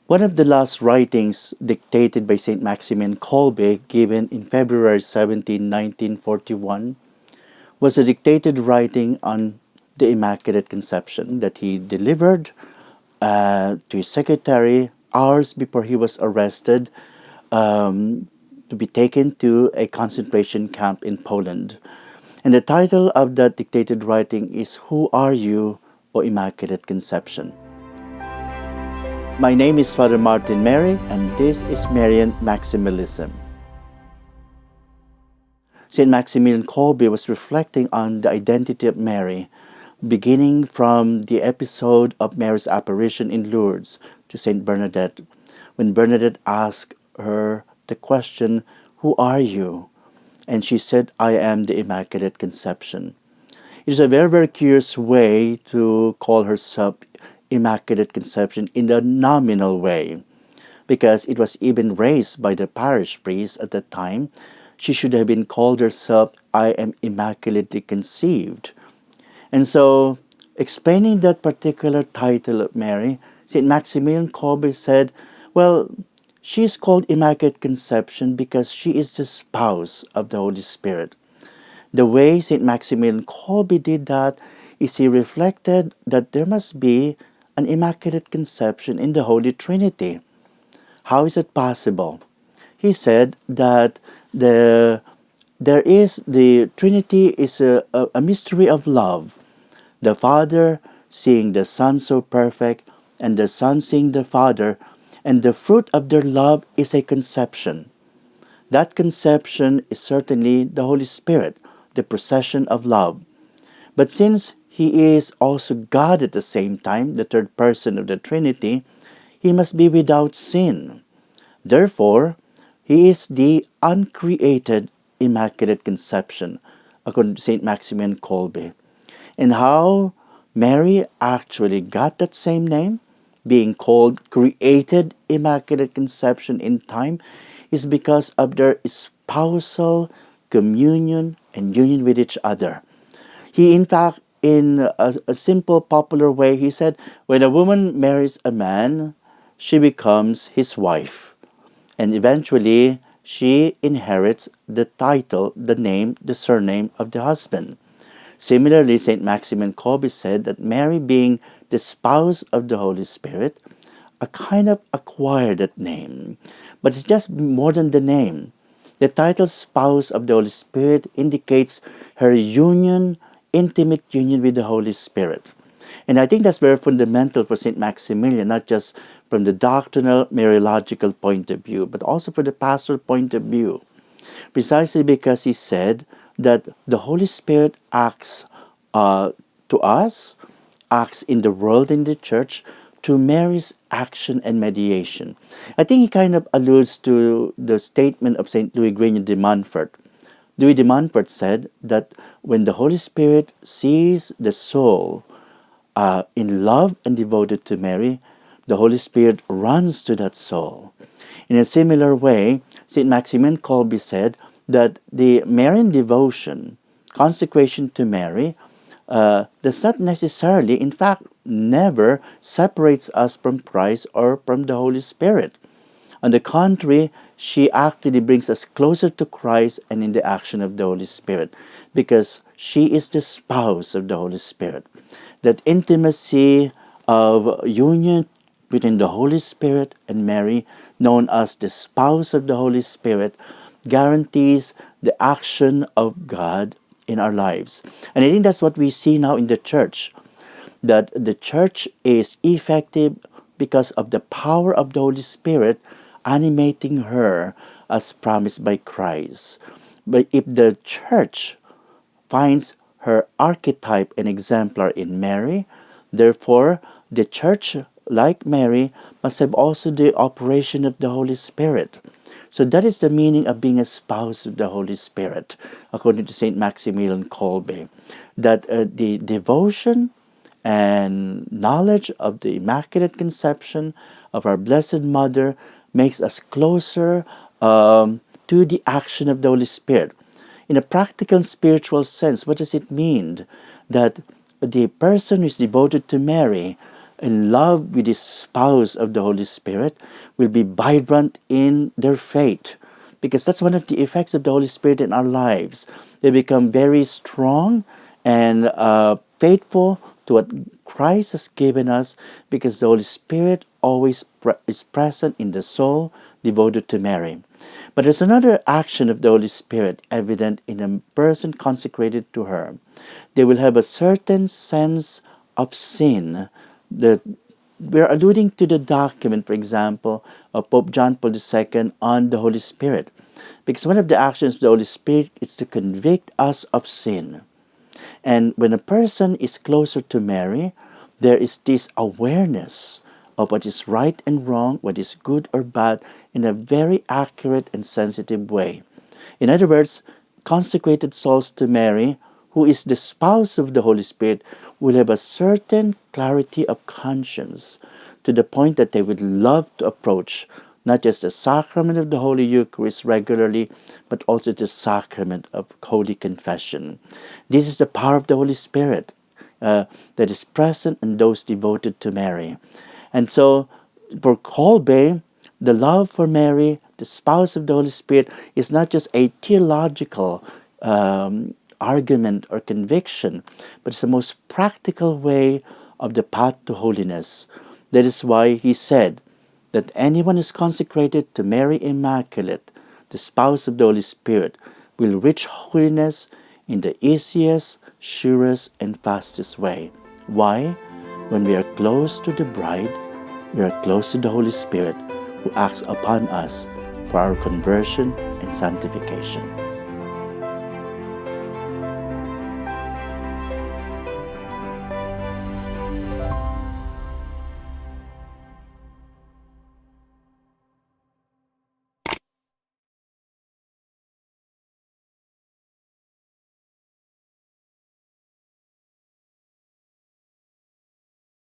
One of the last writings dictated by Saint Maximilian Kolbe, given in February 17, 1941, was a dictated writing on the Immaculate Conception that he delivered to his secretary hours before he was arrested to be taken to a concentration camp in Poland. And the title of that dictated writing is Who Are You, O Immaculate Conception? My name is Father Martin Mary, and this is Marian Maximalism. Saint Maximilian Kolbe was reflecting on the identity of Mary, beginning from the episode of Mary's apparition in Lourdes to Saint Bernadette, when Bernadette asked her the question, "Who are you?" And she said, "I am the Immaculate Conception." It is a very, very curious way to call herself Immaculate Conception in the nominal way, because it was even raised by the parish priest at that time. She should have been called herself, "I am immaculately conceived." And so, explaining that particular title of Mary, St. Maximilian Kolbe said, well, she is called Immaculate Conception because she is the spouse of the Holy Spirit. The way St. Maximilian Kolbe did that is he reflected that there must be an Immaculate Conception in the Holy Trinity. How is it possible? He said that the Trinity is a mystery of love. The Father seeing the Son so perfect, and the Son seeing the Father, and the fruit of their love is a conception. That conception is certainly the Holy Spirit, the procession of love. But since He is also God at the same time, the third person of the Trinity, He must be without sin. Therefore, He is the uncreated Immaculate Conception, according to Saint Maximilian Kolbe. And how Mary actually got that same name, being called Created Immaculate Conception in time, is because of their spousal communion and union with each other. He, in fact, in a simple popular way, he said, when a woman marries a man, she becomes his wife. And eventually, she inherits the title, the name, the surname of the husband. Similarly, St. Maximilian Kolbe said that Mary, being the spouse of the Holy Spirit, a kind of acquired that name. But it's just more than the name. The title spouse of the Holy Spirit indicates her union, intimate union with the Holy Spirit. And I think that's very fundamental for St. Maximilian, not just from the doctrinal, Mariological point of view, but also for the pastoral point of view. Precisely because he said that the Holy Spirit acts to us, acts in the world, in the church, to Mary's action and mediation. I think he kind of alludes to the statement of St. Louis Grignion de Montfort. Louis de Montfort said that when the Holy Spirit sees the soul in love and devoted to Mary, the Holy Spirit runs to that soul. In a similar way, St. Maximilian Kolbe said that the Marian devotion, consecration to Mary, does not necessarily, in fact, never separates us from Christ or from the Holy Spirit. On the contrary, she actually brings us closer to Christ and in the action of the Holy Spirit, because she is the spouse of the Holy Spirit. That intimacy of union between the Holy Spirit and Mary, known as the spouse of the Holy Spirit, guarantees the action of God in our lives. And I think that's what we see now in the church, that the church is effective because of the power of the Holy Spirit animating her as promised by Christ. But if the church finds her archetype and exemplar in Mary, therefore the church, like Mary, must have also the operation of the Holy Spirit. So that is the meaning of being a spouse of the Holy Spirit, according to Saint Maximilian Kolbe, that the devotion and knowledge of the Immaculate Conception of our Blessed Mother makes us closer to the action of the Holy Spirit. In a practical spiritual sense, what does it mean? That the person who is devoted to Mary in love with the spouse of the Holy Spirit will be vibrant in their faith, because that's one of the effects of the Holy Spirit in our lives. They become very strong and faithful to what Christ has given us, because the Holy Spirit always is present in the soul devoted to Mary. But there's another action of the Holy Spirit evident in a person consecrated to her. They will have a certain sense of sin. We're alluding to the document, for example, of Pope John Paul II on the Holy Spirit. Because one of the actions of the Holy Spirit is to convict us of sin. And when a person is closer to Mary, there is this awareness of what is right and wrong, what is good or bad, in a very accurate and sensitive way. In other words, consecrated souls to Mary, who is the spouse of the Holy Spirit, will have a certain clarity of conscience, to the point that they would love to approach not just the sacrament of the Holy Eucharist regularly, but also the sacrament of Holy Confession. This is the power of the Holy Spirit that is present in those devoted to Mary. And so, for Kolbe, the love for Mary, the spouse of the Holy Spirit, is not just a theological argument or conviction, but it's the most practical way of the path to holiness. That is why he said that anyone who is consecrated to Mary Immaculate, the spouse of the Holy Spirit, will reach holiness in the easiest, surest, and fastest way. Why? When we are close to the bride, we are close to the Holy Spirit, who acts upon us for our conversion and sanctification.